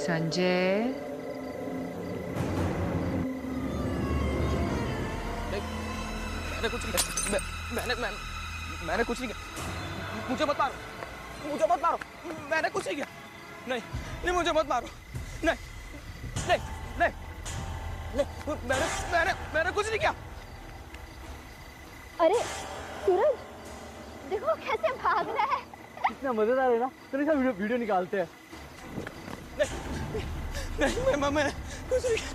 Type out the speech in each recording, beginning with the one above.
संजय, मैंने कुछ नहीं, मैंने कुछ नहीं किया। मुझे मत मारो, मैंने कुछ नहीं किया। नहीं, मुझे मत मारो। नहीं, नहीं, नहीं, नहीं, मैंने कुछ नहीं किया। अरे सूरज, देखो कैसे भाग रहा है। कितना मजेदार है ना। तेरे साथ वीडियो निकालते हैं। नहीं, मैंने कुछ नहीं किया।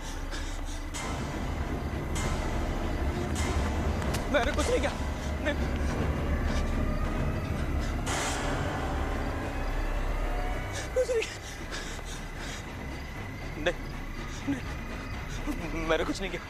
मैंने कुछ नहीं किया। नहीं, कुछ नहीं किया। नहीं, मैंने कुछ नहीं किया।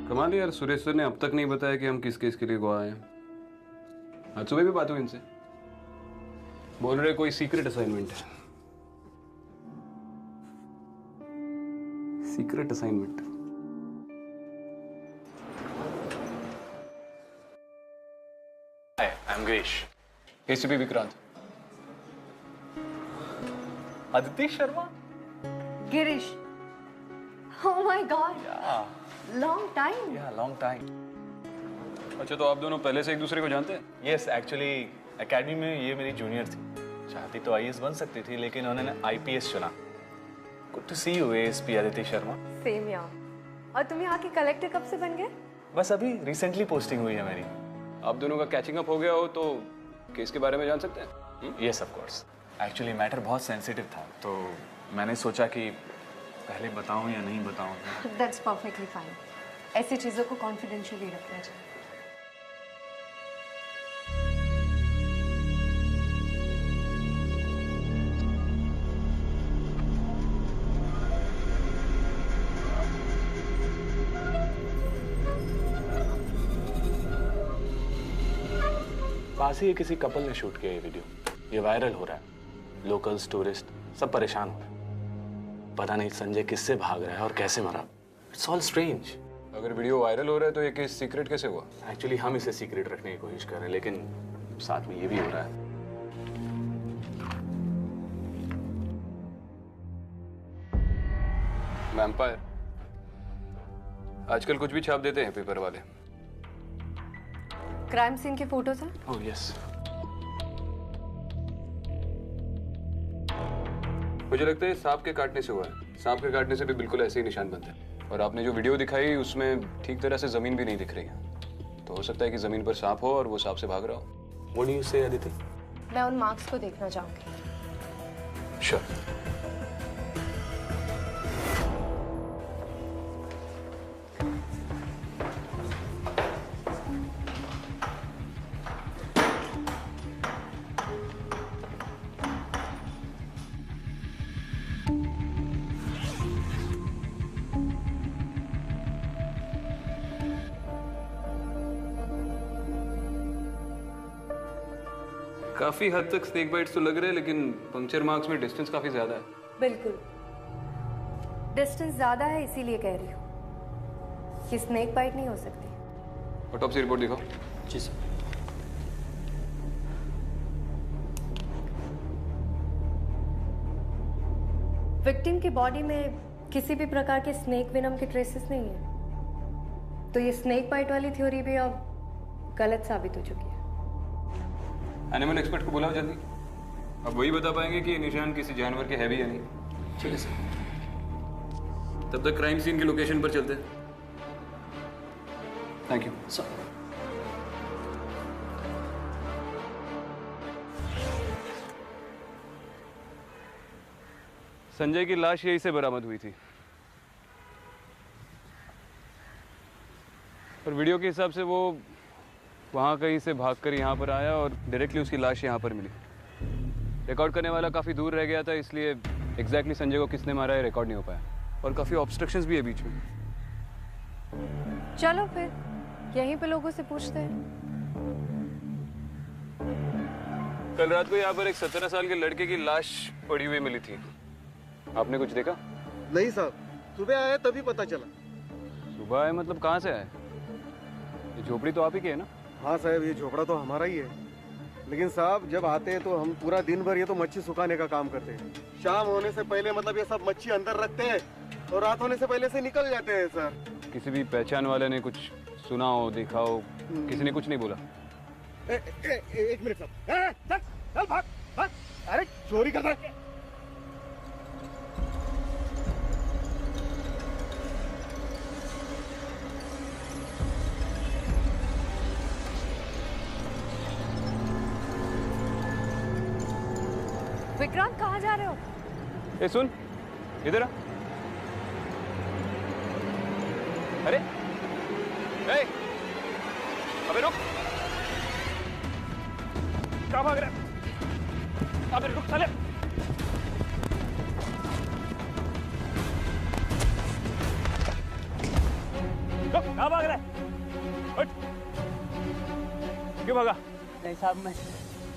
कमाल यार, सुरेश सर ने अब तक नहीं बताया कि हम किस केस के लिए गोवा आए हैं। आज सुबह भी बात हुई इनसे, बोल रहे कोई सीक्रेट असाइनमेंट है। Secret assignment. Hi, I am Girish. ACP Vikrant. Aditi Sharma. Girish, oh my God, long time. या लॉन्ग टाइम। अच्छा, तो आप दोनों पहले से एक दूसरे को जानते हैं? यस, एक्चुअली एकेडमी में ये मेरी जूनियर थी। चाहती तो आईएएस बन सकती थी, लेकिन उन्होंने आईपीएस चुना। Good to see you ASP Aditi Sharma. Same यार। और तुम यहाँ के कलेक्टर कब से बन गए? बस अभी रिसेंटली पोस्टिंग हुई है मेरी। आप दोनों का कैचिंग अप हो गया हो तो केस के बारे में जान सकते हैं? Yes of course. Actually matter बहुत सेंसिटिव था, तो मैंने सोचा कि पहले बताऊं या नहीं बताऊं। That's perfectly fine. ऐसी चीजों को कॉन्फिडेंशियल ही रखना चाहिए। पास ही किसी कपल ने शूट किया ये वीडियो। ये वायरल हो रहा है। लोकल्स, टूरिस्ट सब परेशान हो रहे हैं। पता नहीं संजय किससे भाग रहा है और कैसे मरा। It's all strange. अगर वीडियो वायरल हो रहा है तो ये केस सीक्रेट कैसे हुआ? एक्चुअली हम इसे सीक्रेट रखने की कोशिश कर रहे हैं, लेकिन साथ में ये भी हो रहा है। वैम्पायर आजकल कुछ भी छाप देते हैं पेपर वाले। क्राइम सीन के फोटोज हैं? Oh yes. मुझे लगता है सांप के काटने से हुआ है। सांप के काटने से भी बिल्कुल ऐसे ही निशान बनते हैं। और आपने जो वीडियो दिखाई उसमें ठीक तरह से जमीन भी नहीं दिख रही है, तो हो सकता है कि जमीन पर सांप हो और वो सांप से भाग रहा हो। व्हाट डू यू से अदिति? मैं उन मार्क्स को देखना चाहूंगी। श्योर। काफी हद तक स्नेक बाइट्स तो लग रहे हैं, लेकिन पंक्चर मार्क्स में डिस्टेंस काफी ज्यादा है। बिल्कुल, डिस्टेंस ज्यादा है, इसीलिए कह रही हूँ कि स्नेक बाइट नहीं हो सकती। ऑटोप्सी रिपोर्ट दिखाओ। जी सर। विक्टिम की बॉडी में किसी भी प्रकार के स्नेक वेनम के ट्रेसेस नहीं है, तो ये स्नेक बाइट वाली थ्योरी भी अब गलत साबित हो चुकी है। एनिमल एक्सपर्ट को बुलाओ जल्दी। अब वही बता पाएंगे कि ये निशान किसी जानवर के है भी या नहीं। ठीक है सर। तब तक क्राइम सीन की लोकेशन पर चलते हैं। Thank you sir. संजय की लाश यहीं से बरामद हुई थी और वीडियो के हिसाब से वो वहाँ कहीं से भागकर यहाँ पर आया और डायरेक्टली उसकी लाश यहाँ पर मिली। रिकॉर्ड करने वाला काफ़ी दूर रह गया था, इसलिए एग्जैक्टली संजय को किसने मारा है रिकॉर्ड नहीं हो पाया। और काफ़ी ऑब्स्ट्रक्शंस भी है बीच में। चलो फिर यहीं पे लोगों से पूछते हैं। कल रात को यहाँ पर एक 17 साल के लड़के की लाश पड़ी हुई मिली थी। आपने कुछ देखा? नहीं साहब, सुबह आया तभी पता चला। सुबह आए मतलब कहाँ से आए? ये झोपड़ी तो आप ही की है ना? हाँ साहब, ये झोपड़ा तो हमारा ही है, लेकिन साहब जब आते हैं तो हम पूरा दिन भर ये तो मच्छी सुखाने का काम करते हैं। शाम होने से पहले मतलब ये सब मच्छी अंदर रखते हैं और रात होने से पहले से निकल जाते हैं सर। किसी भी पहचान वाले ने कुछ सुना हो, देखा हो? किसी ने कुछ नहीं बोला? एक मिनट साहब, चल चल भाग भाग। अरे चोरी कर रहा है। विक्रांत कहाँ जा रहे हो? ए सुन, इधर आ। अरे ए, अबे रुक, कहाँ भाग रहा है? अबे रुक साले। रुक, कहाँ भाग रहा है? हट। क्यों भागा? नहीं साहब, मैं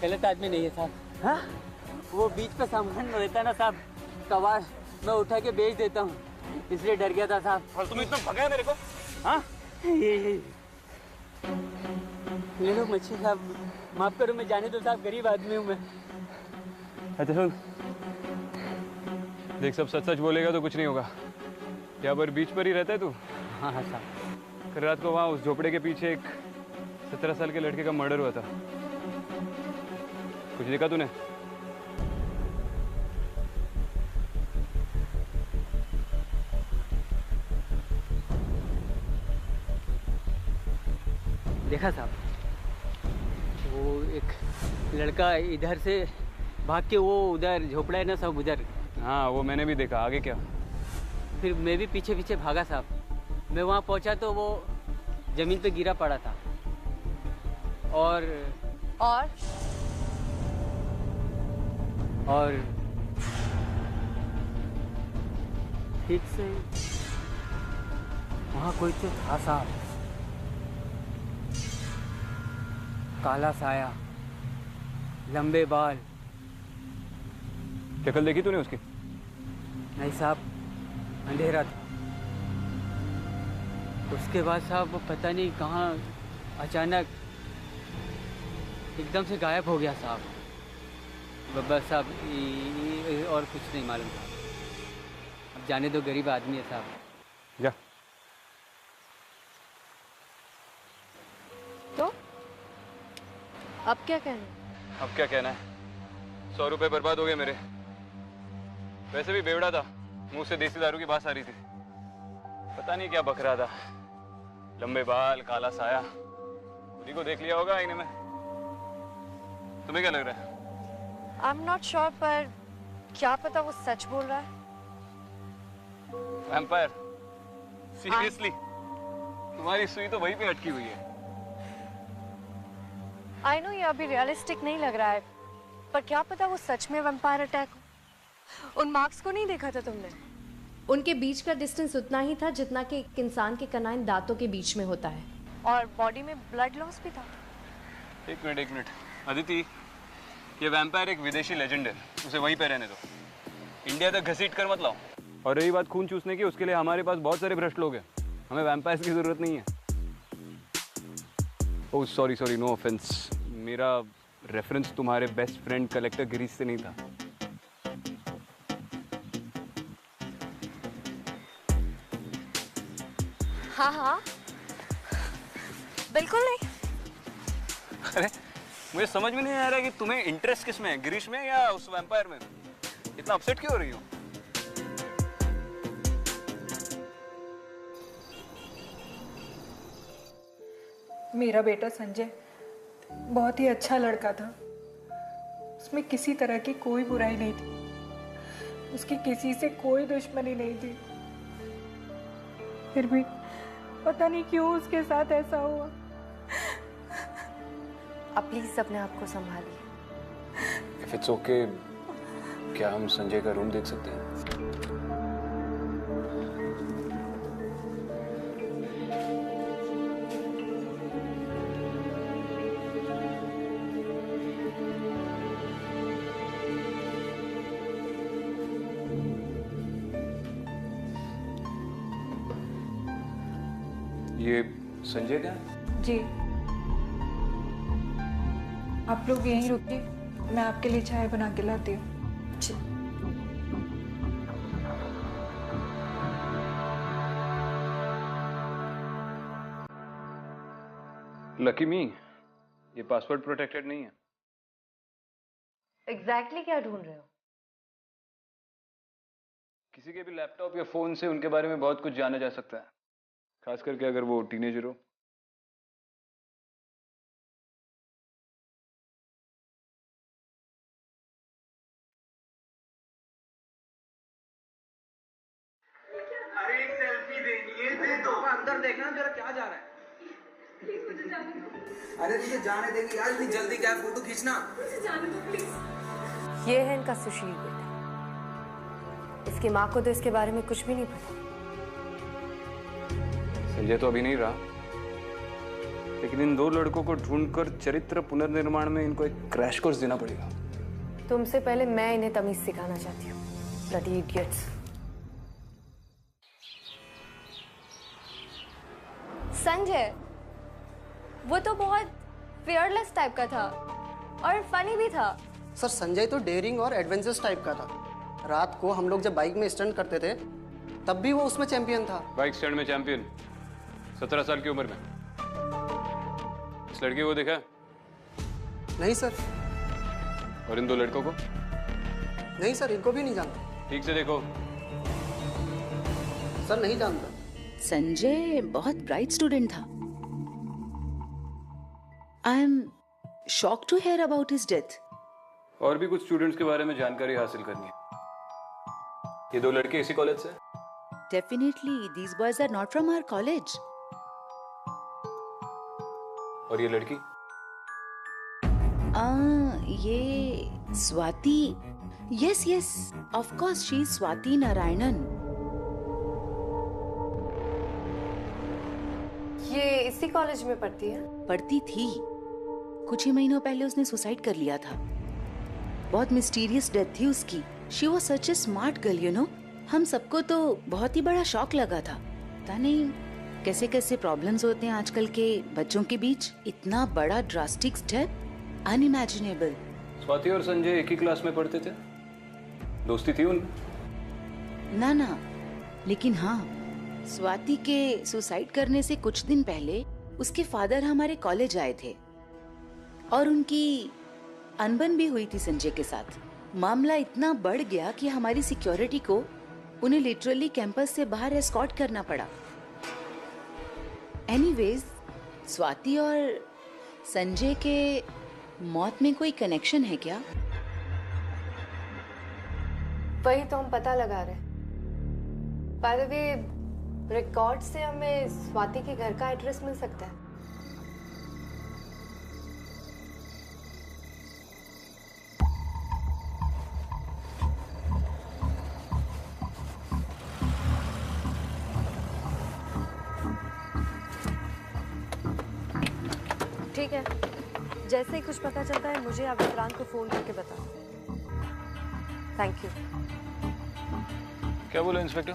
गलत आदमी नहीं है साहब। हाँ, वो बीच पे सामान रहता है ना साहब, कबाड़ मैं उठा के बेच देता हूँ, इसलिए डर गया था साहब। और तुम इतना भगाया मेरे को? हाँ? ले लो मच्छी साहब, माफ करो, मैं जाने दो साहब, गरीब आदमी हूँ मैं। अच्छा सुन, देख सब सच सच बोलेगा तो कुछ नहीं होगा। यहाँ पर बीच पर ही रहता है तू? हाँ हाँ साहब। कल रात को वहाँ उस झोपड़े के पीछे एक 17 साल के लड़के का मर्डर हुआ था। कुछ देखा तूने? देखा साहब, वो एक लड़का इधर से भाग के वो उधर झोपड़ा है ना साहब, उधर। हाँ वो मैंने भी देखा। आगे क्या? फिर मैं भी पीछे पीछे भागा साहब। मैं वहाँ पहुँचा तो वो जमीन पे गिरा पड़ा था और ठीक से वहाँ कोई तो था साहब, काला साया, लंबे बाल। शक्ल देखी तूने उसकी? नहीं साहब, अंधेरा था। उसके बाद साहब वो पता नहीं कहाँ अचानक एकदम से गायब हो गया साहब। बस साहब, और कुछ नहीं मालूम था। अब जाने दो, गरीब आदमी है साहब। जा। तो अब क्या कहना? अब क्या कहना है? 100 रुपए बर्बाद हो गए मेरे। वैसे भी बेवड़ा था, मुंह से देसी दारू की बात आ रही थी। पता नहीं क्या बक रहा था। लंबे बाल, काला साया, उसी को देख लिया होगा आईने में। तुम्हें क्या लग रहा है? आई एम नॉट श्योर, पर क्या पता वो सच बोल रहा है। वैम्पायर? सीरियसली? तुम्हारी सुई तो वहीं पे अटकी हुई है। आई नो ये अभी रियलिस्टिक नहीं लग रहा है, पर क्या पता वो सच में वैम्पायर अटैक हो। उन मार्क्स को नहीं देखा था तुमने? उनके बीच का डिस्टेंस उतना ही था जितना कि एक इंसान के कनाइन दांतों के बीच में होता है, और बॉडी में ब्लड लॉस भी था। एक मिनट अदिति, ये वैम्पायर एक विदेशी लेजेंड है, उसे वहीं पे रहने दो। इंडिया तक घसीट कर मत लाओ। और रही बात खून चूसने की, उसके लिए हमारे पास बहुत सारे भ्रष्ट लोग हैं। हमें वैम्पायर्स की जरूरत नहीं है। Oh sorry, no offence. मेरा रेफरेंस तुम्हारे बेस्ट फ्रेंड कलेक्टर गिरीश से नहीं था। हाँ, बिल्कुल नहीं। अरे मुझे समझ में नहीं आ रहा कि तुम्हें इंटरेस्ट किस में है, गिरीश में या उस वैम्पायर में? इतना अपसेट क्यों हो रही हो? मेरा बेटा संजय बहुत ही अच्छा लड़का था। उसमें किसी तरह की कोई बुराई नहीं थी, उसकी किसी से कोई दुश्मनी नहीं थी। फिर भी पता नहीं क्यों उसके साथ ऐसा हुआ। आप प्लीज अपने आप को संभालिए। इफ इट्स ओके, क्या हम संजय का रूम देख सकते हैं? ये संजय का है? जी, आप लोग यहीं रुकिए, मैं आपके लिए चाय बना के लाती हूँ। लकी मी, ये पासवर्ड प्रोटेक्टेड नहीं है। एग्जैक्टली क्या ढूंढ रहे हो? किसी के भी लैपटॉप या फोन से उनके बारे में बहुत कुछ जाना जा सकता है, खास करके अगर वो टीनेजर हो। अरे एक सेल्फी देनी है, दे दो। अंदर देखना जरा क्या जा रहा है। अरे तुझे जाने देंगे यार, इतनी जल्दी क्या फोटो खींचना। ये है इनका सुशील बेटा। इसकी माँ को तो इसके बारे में कुछ भी नहीं पता। संजय तो अभी नहीं रहा, लेकिन इन दो लड़कों को ढूंढकर चरित्र पुनर्निर्माण में इनको एक क्रैश कोर्स देना पड़ेगा। तुमसे पहले मैं इन्हें तमीज सिखाना चाहती हूँ। Bloody idiots. संजय, वो तो बहुत फियरलेस टाइप का था और फनी भी था। सर संजय तो डेयरिंग और एडवेंचरस टाइप का था। रात को हम लोग जब बाइक में स्टंट करते थे तब भी वो उसमें चैंपियन था। बाइक स्टैंड में चैंपियन, 17 साल की उम्र में। इस लड़के को देखा? नहीं सर। और इन दो लड़कों को? नहीं सर, इनको भी नहीं जानता। ठीक से देखो। सर नहीं जानता। संजय बहुत ब्राइट स्टूडेंट था। I am shocked to hear about his death. और भी कुछ स्टूडेंट्स के बारे में जानकारी हासिल करनी है। ये दो लड़के इसी कॉलेज से? Definitely these boys are not from our college. और ये लड़की? ये Swati. Yes yes, of course she is Swati Narayanan. ये इसी कॉलेज में पढ़ती है? पढ़ती थी। कुछ ही महीनों पहले उसने सुसाइड कर लिया था। बहुत मिस्टीरियस डेथ थी उसकी। She was such A smart girl, you know. हम सबको तो बहुत ही बड़ा शॉक लगा था। पता नहीं कैसे कैसे प्रॉब्लम्स होते हैं आजकल के बच्चों के बीच। इतना बड़ा ड्रास्टिक स्टेप, अनइमेजिनेबल। स्वाति और संजय एक ही क्लास में पढ़ते थे? दोस्ती थी उनमें? ना ना, लेकिन हाँ, स्वाति के सुसाइड करने से कुछ दिन पहले उसके फादर हमारे कॉलेज आए थे और उनकी अनबन भी हुई थी संजय के साथ। मामला इतना बढ़ गया कि हमारी सिक्योरिटी को उन्हें लिटरली कैंपस से बाहर एस्कॉर्ट करना पड़ा। एनीवेज, स्वाति और संजय के मौत में कोई कनेक्शन है क्या? वही तो हम पता लगा रहे। बाय द वे, रिकॉर्ड से हमें स्वाति के घर का एड्रेस मिल सकता है? ठीक है, जैसे ही कुछ पता चलता है मुझे आप विक्रांत को फोन करके बताओ। Thank you. क्या बोला इंस्पेक्टर?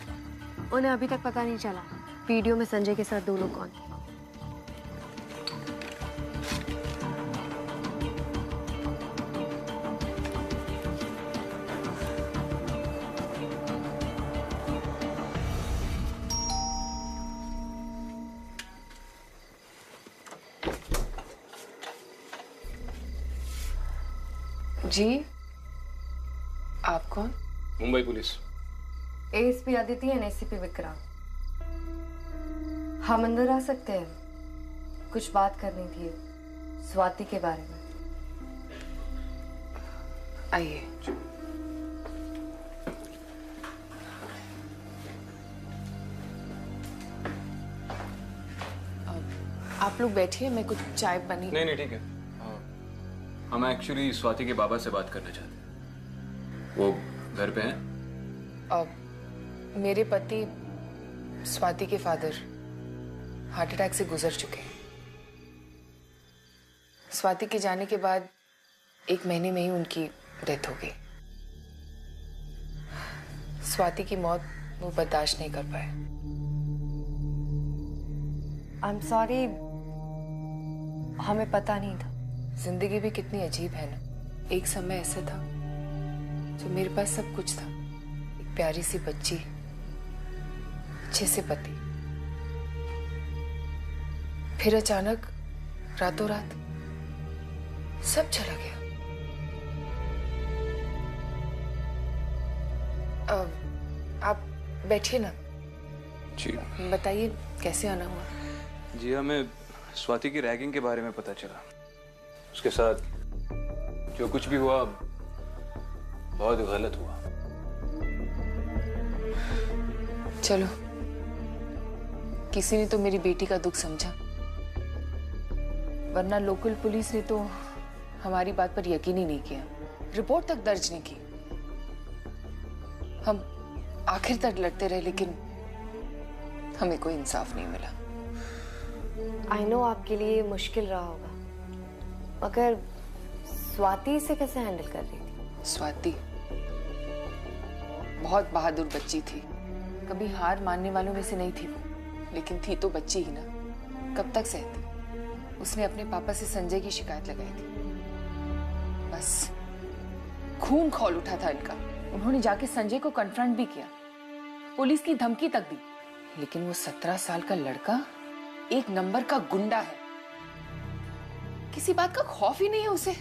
उन्हें अभी तक पता नहीं चला वीडियो में संजय के साथ दो लोग कौन। जी, आप कौन? Mumbai police. ASP Aditi and ACP Vikrant. हम अंदर आ सकते हैं? कुछ बात करनी थी स्वाति के बारे में। आइए। आप लोग बैठिए, मैं कुछ चाय बनी। नहीं नहीं ठीक है। हम एक्चुअली स्वाति के बाबा से बात करना चाहते हैं। वो घर पे हैं? मेरे पति स्वाति के फादर हार्ट अटैक से गुजर चुके हैं। स्वाति के जाने के बाद 1 महीने में ही उनकी डेथ हो गई। स्वाति की मौत वो बर्दाश्त नहीं कर पाए। आई एम सॉरी, हमें पता नहीं था। जिंदगी भी कितनी अजीब है ना। एक समय ऐसा था जो मेरे पास सब कुछ था, एक प्यारी सी बच्ची, अच्छे से पति, फिर अचानक रातों रात सब चला गया। आप बैठिए ना। जी बताइए कैसे आना हुआ? जी, हमें स्वाति की रैगिंग के बारे में पता चला। उसके साथ जो कुछ भी हुआ बहुत गलत हुआ। चलो, किसी ने तो मेरी बेटी का दुख समझा, वरना लोकल पुलिस ने तो हमारी बात पर यकीन ही नहीं किया, रिपोर्ट तक दर्ज नहीं की। हम आखिर तक लड़ते रहे लेकिन हमें कोई इंसाफ नहीं मिला। आई नो आपके लिए मुश्किल रहा होगा, मगर स्वाति इसे कैसे हैंडल कर रही थी? स्वाति बहुत बहादुर बच्ची थी, कभी हार मानने वालों में से नहीं थी वो, लेकिन थी तो बच्ची ही ना, कब तक सहती। उसने अपने पापा से संजय की शिकायत लगाई थी। बस खून खौल उठा था इनका। उन्होंने जाके संजय को कन्फ्रंट भी किया, पुलिस की धमकी तक दी, लेकिन वो 17 साल का लड़का 1 नंबर का गुंडा है, किसी बात का खौफ ही नहीं है उसे।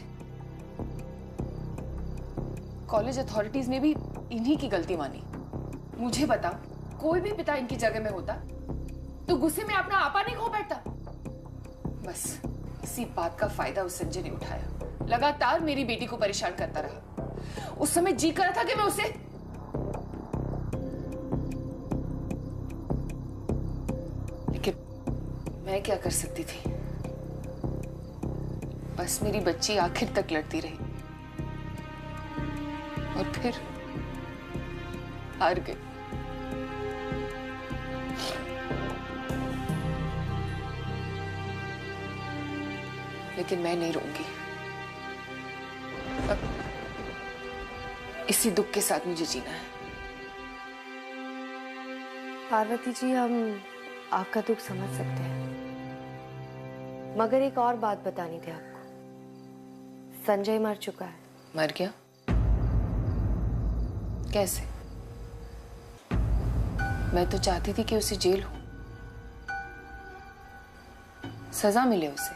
कॉलेज अथॉरिटीज ने भी इन्हीं की गलती मानी। मुझे बताओ, कोई भी पिता इनकी जगह में होता तो गुस्से में अपना आपा नहीं खो बैठता। बस इसी बात का फायदा उस संजय ने उठाया, लगातार मेरी बेटी को परेशान करता रहा। उस समय जी कर रहा था कि मैं उसे लेकिन मैं क्या कर सकती थी? बस मेरी बच्ची आखिर तक लड़ती रही और फिर हार गई। लेकिन मैं नहीं रोऊंगी। अब इसी दुख के साथ मुझे जीना है। पार्वती जी, हम आपका दुख समझ सकते हैं, मगर एक और बात बतानी थी आपको। संजय मर चुका है। मर गया? कैसे? मैं तो चाहती थी कि उसे जेल हो, सजा मिले उसे।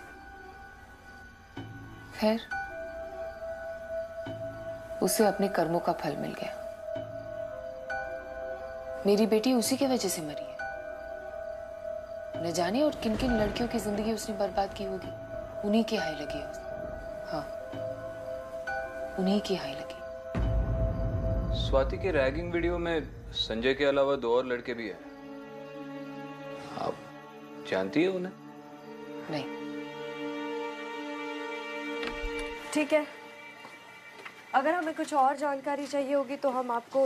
खैर, उसे अपने कर्मों का फल मिल गया। मेरी बेटी उसी की वजह से मरी है। न जाने और किन किन लड़कियों की जिंदगी उसने बर्बाद की होगी। उन्हीं की हाय लगी है। हाँ, उन्हीं की हाय लगी। स्वाति के रैगिंग वीडियो में संजय के अलावा 2 और लड़के भी हैं। आप जानती है उन्हें? नहीं। ठीक है, अगर हमें कुछ और जानकारी चाहिए होगी तो हम आपको।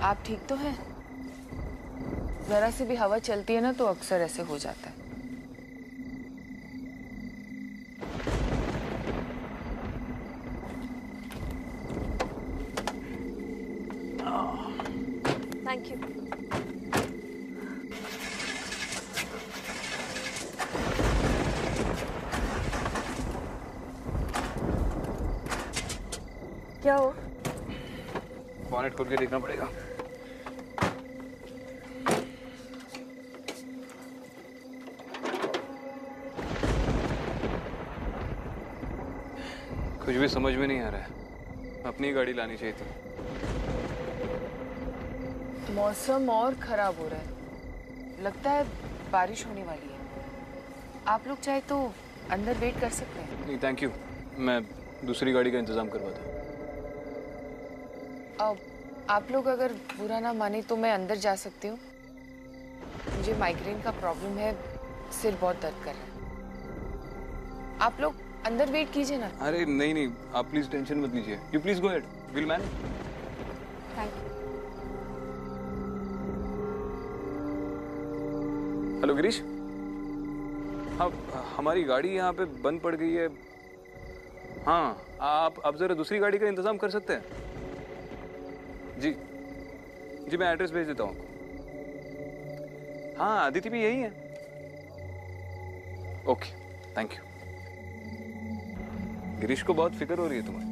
आप ठीक तो हैं? जरा सी भी हवा चलती है ना तो अक्सर ऐसे हो जाता है। Thank you. क्या हो? बॉनेट खोल के देखना पड़ेगा। कुछ भी समझ में नहीं आ रहा है। अपनी गाड़ी लानी चाहिए थी। मौसम और खराब हो रहा है, लगता है बारिश होने वाली है। आप लोग चाहे तो अंदर वेट कर सकते हैं। नहीं थैंक यू, मैं दूसरी गाड़ी का इंतजाम करवाता हूँ। आप लोग अगर बुरा ना माने तो मैं अंदर जा सकती हूँ। मुझे माइग्रेन का प्रॉब्लम है, सिर बहुत दर्द कर रहा है। आप लोग अंदर वेट कीजिए ना। अरे नहीं नहीं, आप प्लीज टेंशन मत लीजिए। You please go head, will manage. Thank you. Hello Girish, हाँ हमारी गाड़ी यहाँ पे बंद पड़ गई है। हाँ आप जरा दूसरी गाड़ी का इंतजाम कर सकते हैं? जी जी, मैं एड्रेस भेज देता हूँ आपको। हाँ अदिति भी यही है। Okay thank you. गिरीश को बहुत फिक्र हो रही है तुम्हारी।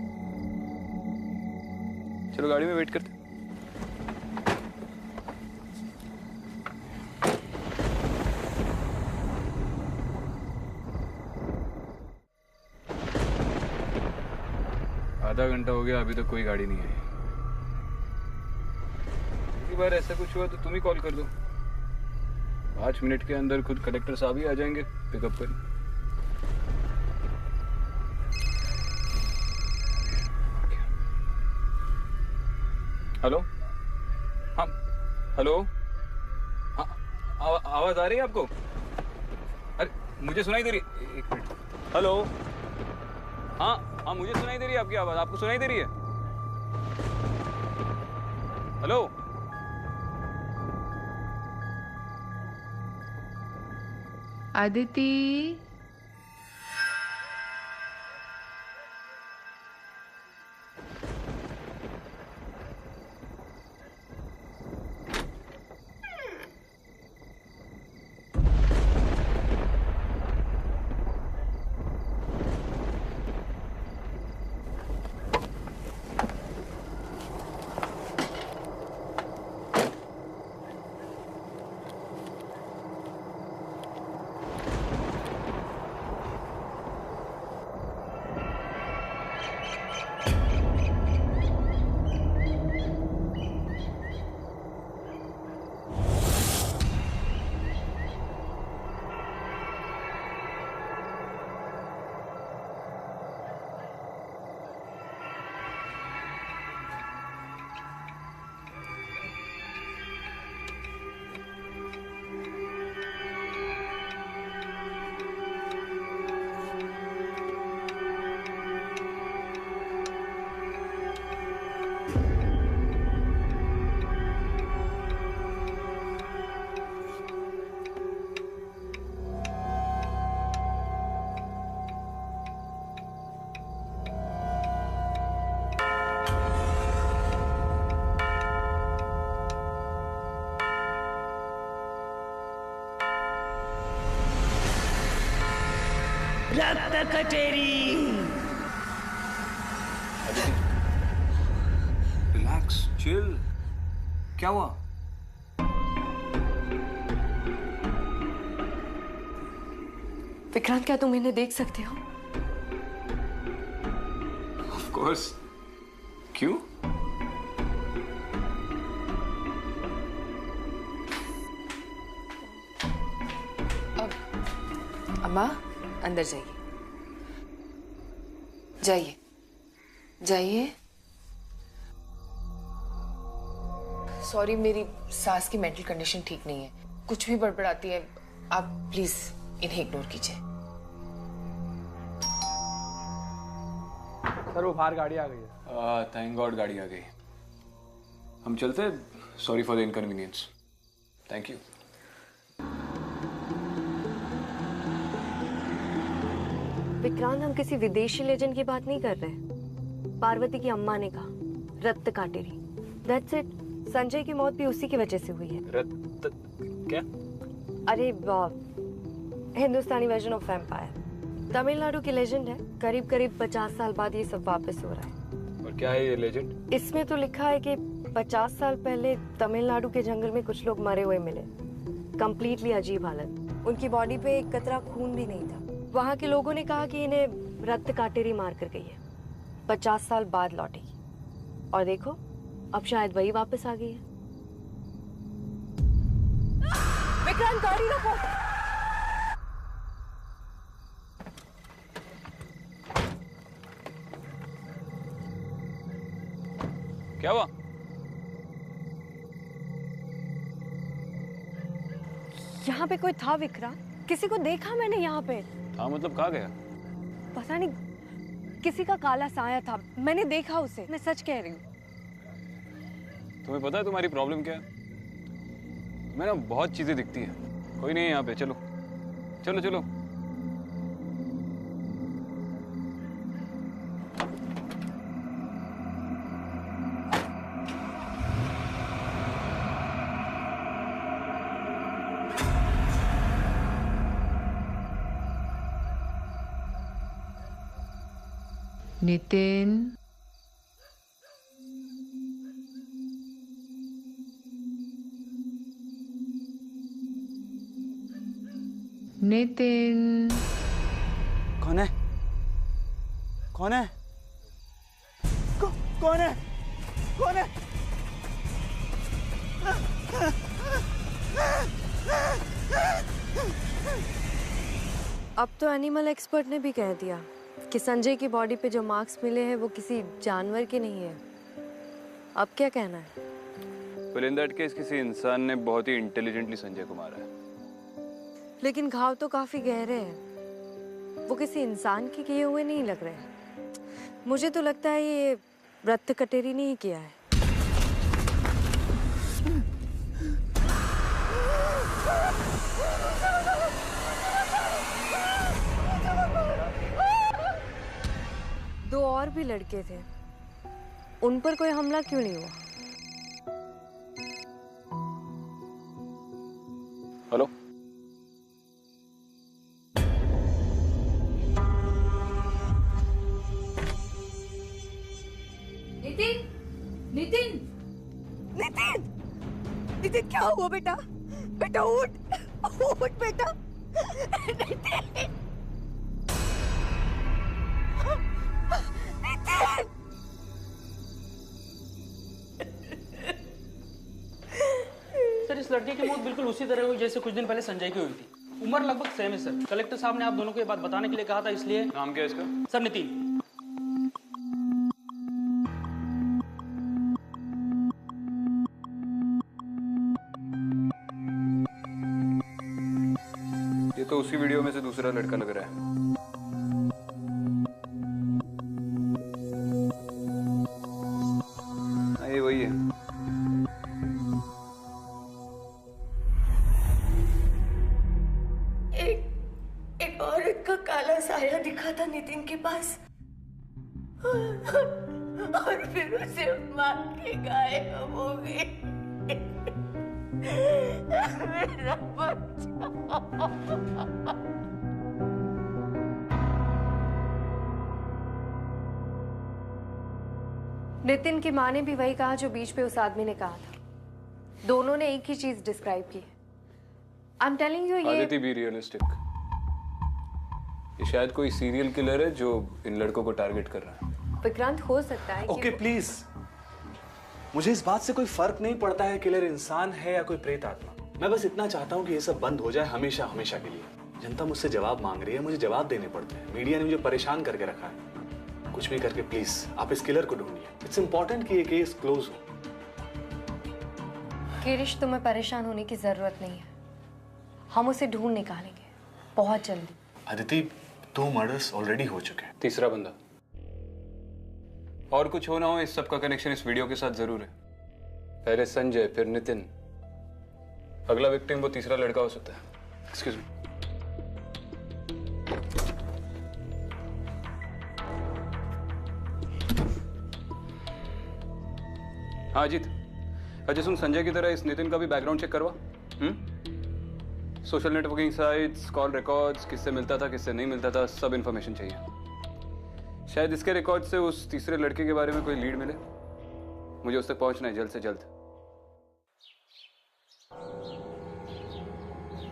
चलो गाड़ी में वेट करते। आधा घंटा हो गया, अभी तक कोई गाड़ी नहीं आई। अगली बार ऐसा कुछ हुआ तो तुम ही कॉल कर दो। 5 मिनट के अंदर खुद कलेक्टर साहब ही आ जाएंगे पिकअप पर। हेलो, हाँ हेलो, हाँ आवाज आ रही है आपको? अरे मुझे सुनाई दे रही है। एक मिनट। हेलो, हाँ हाँ मुझे सुनाई दे रही है आपकी आवाज। आपको सुनाई दे रही है? हेलो, आदिति। रक्त कटेरी। Relax, chill. क्या हुआ? विक्रांत, क्या तुम इन्हें देख सकते हो? Of course. क्यों? अम्मा अंदर जाइए, जाइए जाइए। सॉरी, मेरी सास की मेंटल कंडीशन ठीक नहीं है, कुछ भी बड़बड़ाती है। आप प्लीज इन्हें इग्नोर कीजिए। सर वो बाहर गाड़ी आ गई है। थैंक गॉड गाड़ी आ गई। हम चलते। Sorry for the inconvenience. Thank you. Vikrant, हम किसी विदेशी लेजेंड की बात नहीं कर रहे। पार्वती की अम्मा ने कहा रक्त काटेरी। That's it. संजय की मौत भी उसी की वजह से हुई है। रक्त क्या? अरे हिंदुस्तानी वर्जन ऑफ वैम्पायर। तमिलनाडु की लेजेंड है। करीब करीब 50 साल बाद ये सब वापस हो रहा है। और क्या है ये लेजेंड? इसमें तो लिखा है कि 50 साल पहले तमिलनाडु के जंगल में कुछ लोग मरे हुए मिले। कंप्लीटली अजीब हालत। उनकी बॉडी पे एक कतरा खून भी नहीं था। वहाँ के लोगों ने कहा कि इन्हें रक्त काटेरी मार कर गई है। 50 साल बाद लौटेगी। और देखो, अब शायद वही वापस आ गई है। विक्रांत, गाड़ी रोको। क्या हुआ? यहाँ पे कोई था विक्रांत? किसी को देखा मैंने यहाँ पे? हाँ मतलब कहाँ गया? पता नहीं किसी का काला साया था, मैंने देखा उसे, मैं सच कह रही हूँ। तुम्हें पता है तुम्हारी प्रॉब्लम क्या है? मैं ना बहुत चीजें दिखती हैं। कोई नहीं है यहाँ पे, चलो चलो चलो। नितिन, नितिन। कौन है? कौन है? कौन है? कौन है? अब तो एनिमल एक्सपर्ट ने भी कह दिया कि संजय की बॉडी पे जो मार्क्स मिले हैं वो किसी जानवर के नहीं है। अब क्या कहना है? Well, in that case, किसी इंसान ने बहुत ही इंटेलिजेंटली संजय को मारा है। लेकिन घाव तो काफी गहरे हैं, वो किसी इंसान के किए हुए नहीं लग रहे हैं। मुझे तो लगता है ये रत्त कटेरी ने ही किया है। दो और भी लड़के थे, उन पर कोई हमला क्यों नहीं हुआ? हेलो, नितिन, नितिन, नितिन, नितिन क्या हुआ बेटा? बेटा उठ, उठ बेटा। नितिन, सर, इस लड़के की मौत बिल्कुल उसी तरह हुई जैसे कुछ दिन पहले संजय की हुई थी। उम्र लगभग सेम है सर। कलेक्टर साहब ने आप दोनों को ये बात बताने के लिए कहा था, इसलिए। नाम क्या है इसका? सर, नितिन। ये तो उसी वीडियो में से दूसरा लड़का लग रहा है। ये वही है। एक औरत का काला साया दिखा था नितिन के पास और फिर उसे मार के गायब हो गई। मेरा बच्चा। नितिन की माँ ने भी वही कहा जो बीच पे उस आदमी ने कहा था। दोनों ने एक ही चीज डिस्क्राइब की। आई एम टेलिंग यू, ये आदिति, बी रियलिस्टिक। ये शायद कोई सीरियल किलर है जो इन लड़कों को टारगेट कर रहा है। विक्रांत, हो सकता है ओके, प्लीज। मुझे इस बात से कोई फर्क नहीं पड़ता है किलर इंसान है या कोई प्रेत आत्मा। मैं बस इतना चाहता हूँ कि ये सब बंद हो जाए हमेशा हमेशा के लिए। जनता मुझसे जवाब मांग रही है, मुझे जवाब देने पड़ते हैं। मीडिया ने मुझे परेशान करके रखा है। कुछ भी करके प्लीज आप इस किलर को ढूंढिए। इट्स इंपॉर्टेंट कि ये केस क्लोज हो। किरिश, तुम्हें परेशान होने की जरूरत नहीं है। हम उसे ढूंढ निकालेंगे बहुत जल्दी। अदिति, 2 मर्डर्स ऑलरेडी हो चुके हैं। तीसरा बंदा और कुछ हो ना हो, इस सब का कनेक्शन इस वीडियो के साथ जरूर है। पहले संजय, फिर नितिन, अगला विक्टिम वो तीसरा लड़का हो सकता है। Excuse me. हाँ अजीत, अजय सुन, संजय की तरह इस नितिन का भी बैकग्राउंड चेक करवा। Social networking sites, call records, किससे मिलता था किससे नहीं मिलता था, सब इन्फॉर्मेशन चाहिए। शायद इसके रिकॉर्ड से उस तीसरे लड़के के बारे में कोई लीड मिले। मुझे उस तक पहुंचना है जल्द से जल्द।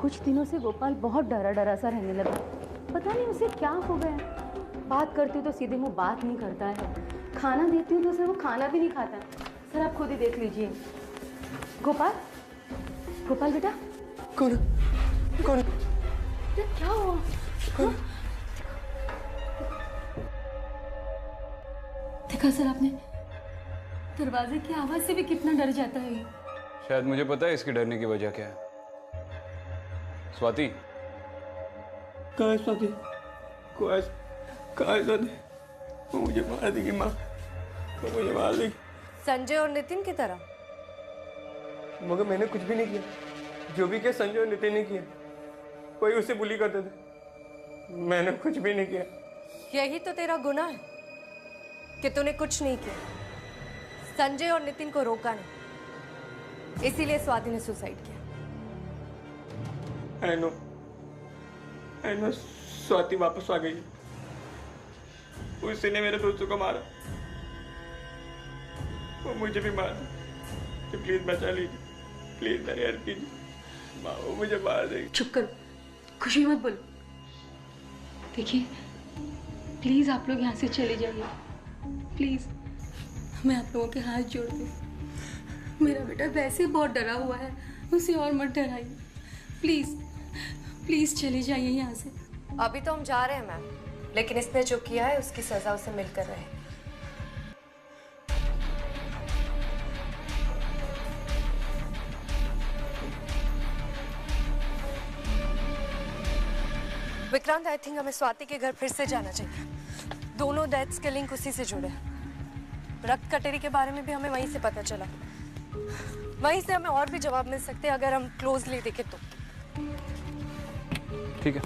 कुछ दिनों से गोपाल बहुत डरा डरा सा रहने लगा। पता नहीं उसे क्या हो गया। बात करती हूँ तो सीधे मुंह बात नहीं करता है, खाना देती हूँ तो सर वो खाना भी नहीं खाता है। सर आप खुद ही देख लीजिए। गोपाल, गोपाल बेटा। कौन कौन? क्या हुआ? देखा सर आपने, दरवाजे की आवाज से भी कितना डर जाता है। शायद मुझे पता है इसकी डरने की वजह क्या है। स्वाति, कहाँ है स्वाति? कहा संजय, वो मुझे मार देगी माँ, वो मुझे मार देगी। संजय और नितिन की तरह? मगर मैंने कुछ भी नहीं किया, जो भी किया संजय और नितिन ने किया। कोई उसे बुली करते थे, मैंने कुछ भी नहीं किया। यही तो तेरा गुनाह है कि तूने कुछ नहीं किया, संजय और नितिन को रोका नहीं, इसीलिए स्वाति ने सुसाइड किया। I know, स्वाति वापस आ गई, उसी ने मेरे दोस्तों को मारा, वो मुझे भी मार दे, तो प्लीज बचा लीजिए, प्लीज मेरी हेल्प कीजिए, माँ वो मुझे मार देगी। चुप करो, खुशी मत बोलो। देखिए प्लीज आप लोग यहाँ से चले जाइए, प्लीज। मैं आप लोगों के हाथ जोड़ती हूँ, मेरा बेटा वैसे ही बहुत डरा हुआ है, उसे और मत डराइए, प्लीज प्लीज चले जाइए यहाँ से। अभी तो हम जा रहे हैं मैम, लेकिन इसने जो किया है उसकी सजा उसे मिलकर रहे। विक्रांत, आई थिंक हमें स्वाति के घर फिर से जाना चाहिए। दोनों डेथ्स के लिंक उसी से जुड़े। रक्त कटेरी के बारे में भी हमें वहीं से पता चला, वहीं से हमें और भी जवाब मिल सकते हैं अगर हम क्लोजली देखें तो। ठीक है।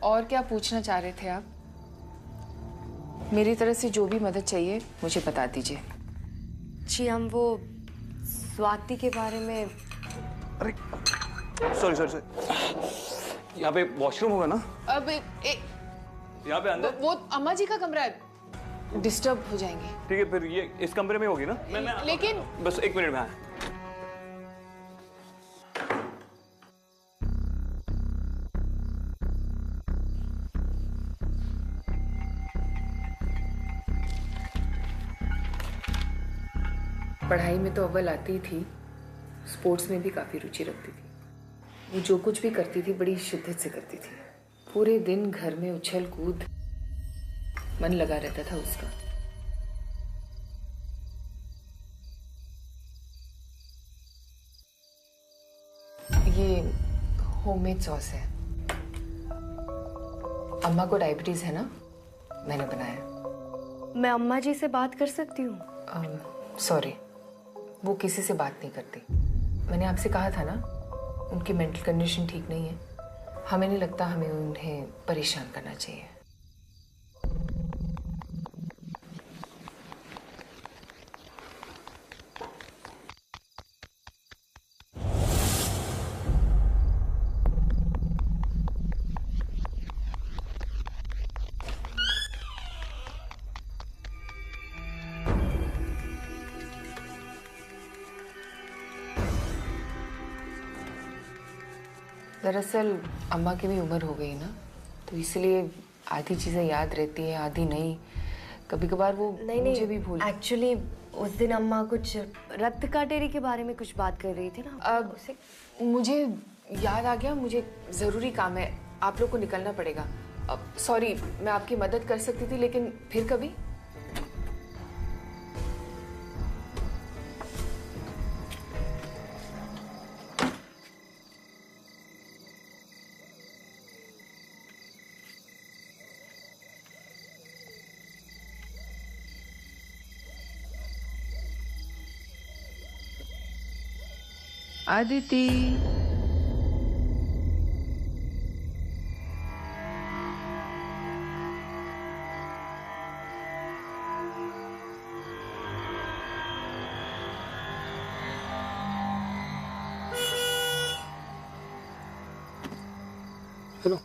और क्या पूछना चाह रहे थे आप? मेरी तरफ से जो भी मदद चाहिए मुझे बता दीजिए। जी हम वो स्वाति के बारे में। अरे सॉरी, यहाँ पे वॉशरूम होगा ना? अब यहाँ पे अंदर वो अम्मा जी का कमरा है, डिस्टर्ब हो जाएंगे। ठीक है, फिर ये इस कमरे में होगी ना? लेकिन बस 1 मिनट में आया। पढ़ाई में तो अव्वल आती ही थी, स्पोर्ट्स में भी काफ़ी रुचि रखती थी। वो जो कुछ भी करती थी बड़ी शिद्दत से करती थी। पूरे दिन घर में उछल कूद, मन लगा रहता था उसका। ये होममेड सॉस है, अम्मा को डायबिटीज है ना, मैंने बनाया। मैं अम्मा जी से बात कर सकती हूँ? सॉरी, वो किसी से बात नहीं करती। मैंने आपसे कहा था ना, उनकी मेंटल कंडीशन ठीक नहीं है। हमें नहीं लगता हमें उन्हें परेशान करना चाहिए। दरअसल अम्मा की भी उम्र हो गई ना, तो इसलिए आधी चीज़ें याद रहती हैं, आधी नहीं। कभी कभार वो मुझे भी भूल। एक्चुअली उस दिन अम्मा कुछ रक्त काटेरी के बारे में कुछ बात कर रही थी ना। अब मुझे याद आ गया, मुझे ज़रूरी काम है, आप लोग को निकलना पड़ेगा। सॉरी, मैं आपकी मदद कर सकती थी, लेकिन फिर कभी। आदिति, हेलो।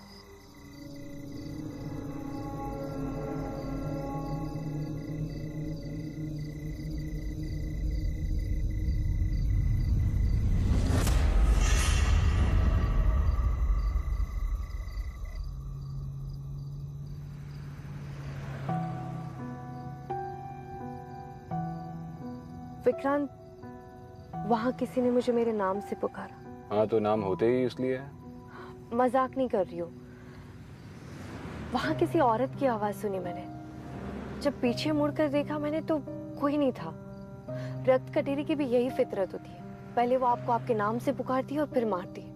विक्रांत, वहाँ किसी ने मुझे मेरे नाम से पुकारा। हाँ, तो नाम होते ही इसलिए है। मजाक नहीं कर रही हूँ। वहाँ किसी औरत की आवाज सुनी मैंने। जब पीछे मुड़कर देखा मैंने तो कोई नहीं था। रक्त कटेरी की भी यही फितरत होती है, पहले वो आपको आपके नाम से पुकारती है और फिर मारती है।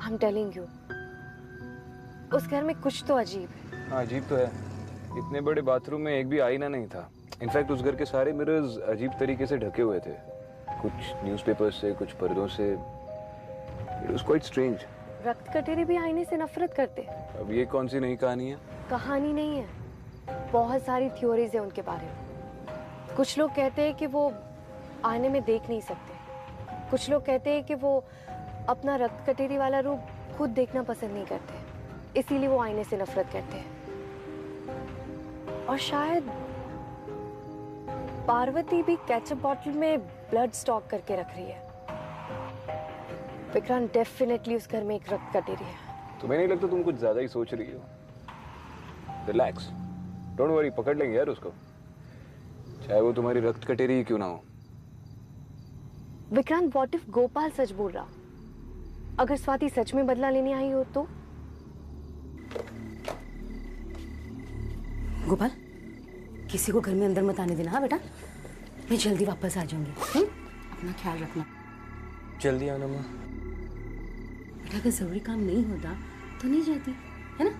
आई I'm telling you, उस घर में कुछ तो अजीब है। हाँ अजीब तो है, इतने बड़े बाथरूम में एक भी आईना नहीं था। इनफैक्ट उस घर के सारे मिरर्स अजीब तरीके से ढके हुए थे, कुछ न्यूज़पेपर्स से, कुछ पर्दों से। It was quite strange. रक्त कटेरे भी आईने से नफरत करते। अब ये कौन सी नई कहानी है? कहानी नहीं है, बहुत सारी थ्योरीज है उनके बारे में। कुछ लोग कहते हैं कि वो आईने में देख नहीं सकते, कुछ लोग कहते हैं कि वो अपना रक्त कटेरी वाला रूप खुद देखना पसंद नहीं करते, इसीलिए वो आईने से नफरत करते हैं। और शायद पार्वती भी केचप बॉटल में ब्लड स्टॉक करके रख रही है। विक्रांत डेफिनेटली उस घर में एक रक्त कटेरी है। तुम्हें नहीं लगता तुम कुछ ज्यादा ही सोच रही हो? रिलैक्स, डोंट वरी, पकड़ लेंगे यार उसको, चाहे वो तुम्हारी रक्त कटेरी ही क्यों ना हो। विक्रांत, व्हाट इफ गोपाल सच बोल रहा? अगर स्वाति सच में बदला लेने आई हो तो? गोपाल, किसी को घर में अंदर मत आने देना। हाँ बेटा, मैं जल्दी वापस आ जाऊंगी। अपना ख्याल रखना। जल्दी आना माँ। बेटा अगर जरूरी काम नहीं होता तो नहीं जाती, है ना?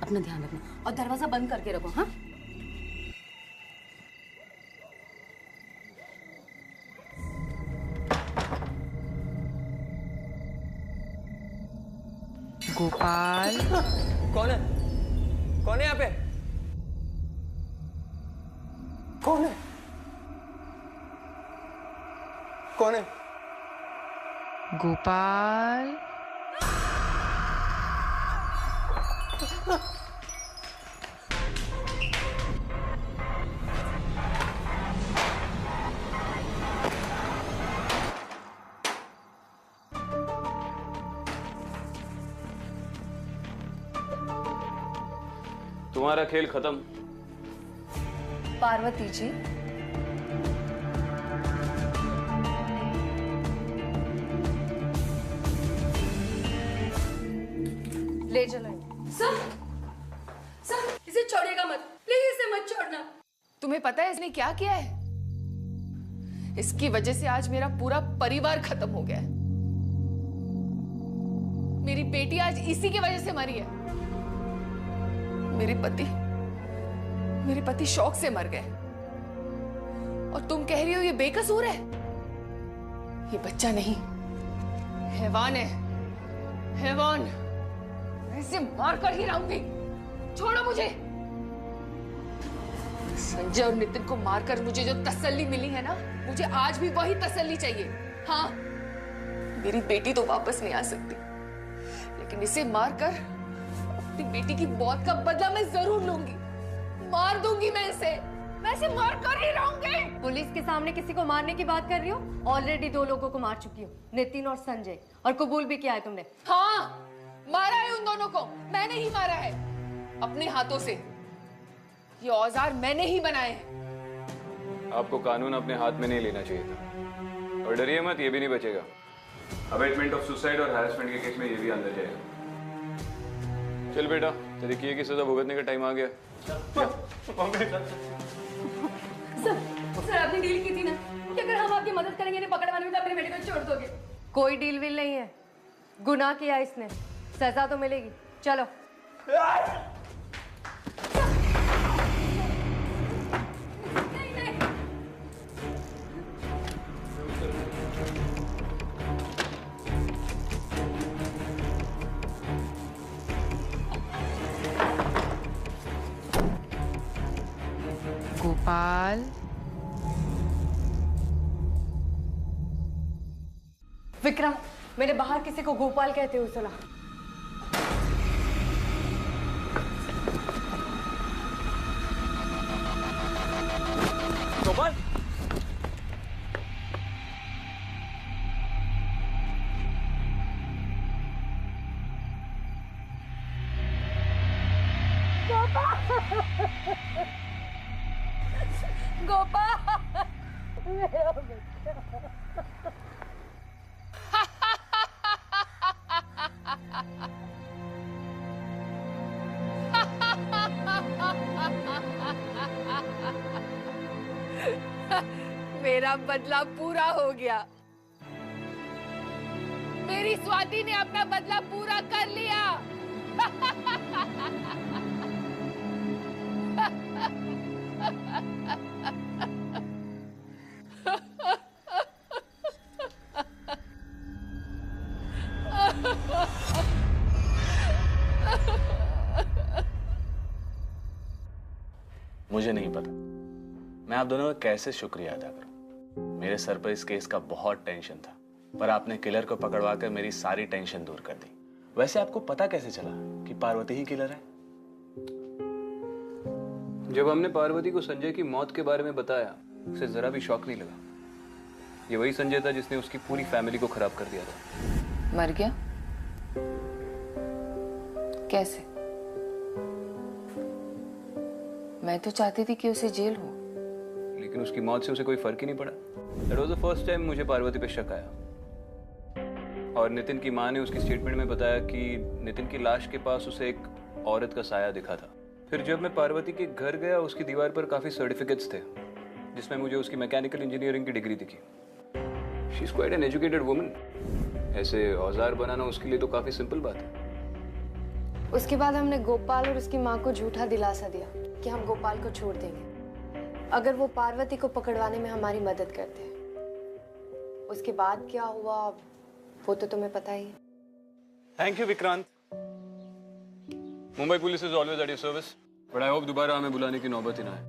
अपना ध्यान रखना और दरवाजा बंद करके रखो। हाँ, गोपाल। कौन है? कौन है यहाँ पे? कौन है? कौन है? गोपाल। तुम्हारा खेल खत्म। पार्वती जी, ले चलो। सर, सर इसे छोड़िएगा मत, प्लीज इसे मत छोड़ना। तुम्हें पता है इसने क्या किया है? इसकी वजह से आज मेरा पूरा परिवार खत्म हो गया है। मेरी बेटी आज इसी की वजह से मरी है। मेरे पति शौक से मर गए और तुम कह रही हो ये बेकसूर है? ये बच्चा नहीं, हैवान है, हैवान। मैं इसे मारकर ही रहूंगी। छोड़ो मुझे। संजय और नितिन को मारकर मुझे जो तसल्ली मिली है ना, मुझे आज भी वही तसल्ली चाहिए। हाँ, मेरी बेटी तो वापस नहीं आ सकती, लेकिन इसे मारकर अपनी बेटी की मौत का बदला मैं जरूर लूंगी। मार दूंगी मैं इसे मार कर ही रहूंगी। पुलिस के सामने किसी को मारने की बात कर रही हो? ऑलरेडी 2 लोगों को मार चुकी हो, नितिन और संजय, और कबूल भी किया है तुमने। हाँ, मारा है उन दोनों को, मैंने ही मारा है अपने हाथों से। ये औजार मैंने ही बनाए हैं। आपको कानून अपने हाथ में नहीं लेना चाहिए था। और डरिए मत, ये भी नहीं बचेगा। अबेटमेंट ऑफ सुसाइड और हैरेसमेंट के केस में ये भी अंदर जाएगा। चल बेटा, तेरे किए की सजा भुगतने का टाइम आ गया। सर आपने डील की थी ना कि अगर हम आपकी मदद करेंगे, पकड़वाने में, तो अपने बेटे को छोड़ दोगे। कोई डील विल नहीं है, गुनाह किया इसने, सजा तो मिलेगी। चलो। गोपाल। विक्रम, मैंने बाहर किसी को गोपाल कहते हुए सुना। गोपाल, गोपाल, मेरा बेटा। मेरा बदला पूरा हो गया। मेरी स्वाति ने अपना बदला पूरा कर लिया। मुझे नहीं पता मैं आप दोनों का कैसे शुक्रिया अदा करूं। मेरे सर पर इस केस का बहुत टेंशन था, पर आपने किलर को पकड़वा कर मेरी सारी टेंशन दूर कर दी। वैसे आपको पता कैसे चला कि पार्वती ही किलर है? जब हमने पार्वती को संजय की मौत के बारे में बताया, उसे जरा भी शौक नहीं लगा। ये वही संजय था जिसने उसकी पूरी फैमिली को खराब कर दिया था। मर गया? कैसे? मैं तो चाहती थी कि उसे जेल हो, लेकिन उसकी मौत से उसे कोई फर्क ही नहीं पड़ा। That was the first time मुझे पार्वती पे शक आया। और नितिन की माँ ने उसकी स्टेटमेंट में बताया कि नितिन की लाश के पास उसे एक औरत का साया दिखा था। फिर जब मैं पार्वती के घर गया, उसकी दीवार पर काफी सर्टिफिकेट्स थे जिसमें मुझे उसकी मैकेनिकल इंजीनियरिंग की डिग्री दिखी। She is quite an educated woman. ऐसे औजार बनाना उसके लिए तो काफी सिंपल बात है। उसके बाद हमने गोपाल और उसकी माँ को झूठा दिलासा दिया कि हम गोपाल को छोड़ देंगे अगर वो पार्वती को पकड़वाने में हमारी मदद करते हैं। उसके बाद क्या हुआ वो तो तुम्हें पता ही है। Thank you Vikrant. Mumbai police is always at your service, but I hope दोबारा हमें बुलाने की नौबत ही ना आए।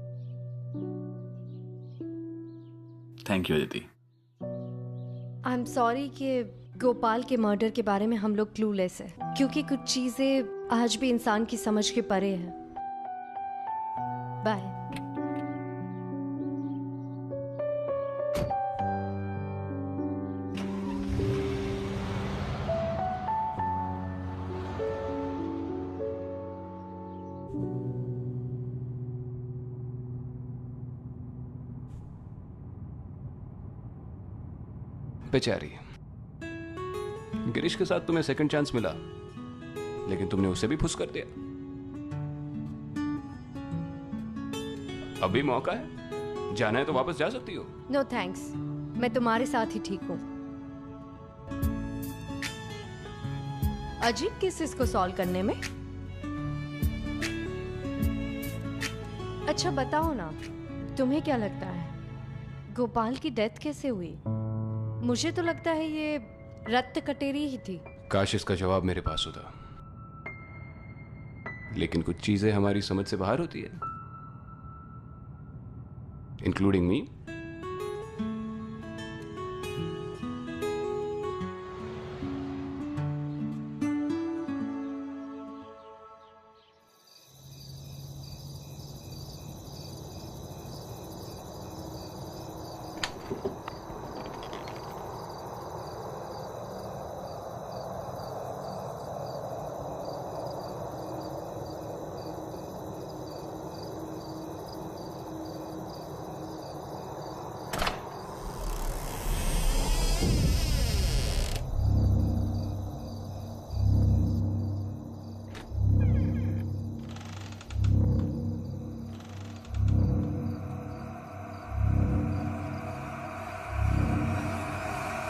Thank you Aditi. I am sorry कि गोपाल के मर्डर के बारे में हम लोग क्लूलेस है, क्योंकि कुछ चीजें आज भी इंसान की समझ के परे है। बाय। बेचारी, गिरीश के साथ तुम्हें सेकंड चांस मिला, लेकिन तुमने उसे भी फुस कर दिया। अभी मौका है, जाना है तो वापस जा सकती हो। नो थैंक्स, मैं तुम्हारे साथ ही ठीक हूँ। अजीब केसेस को सॉल्व करने में। अच्छा बताओ ना, तुम्हें क्या लगता है गोपाल की डेथ कैसे हुई? मुझे तो लगता है ये रक्त कटेरी ही थी। काश इसका जवाब मेरे पास होता, लेकिन कुछ चीजें हमारी समझ से बाहर होती है, इंक्लूडिंग मी।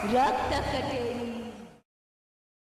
रक्त कटे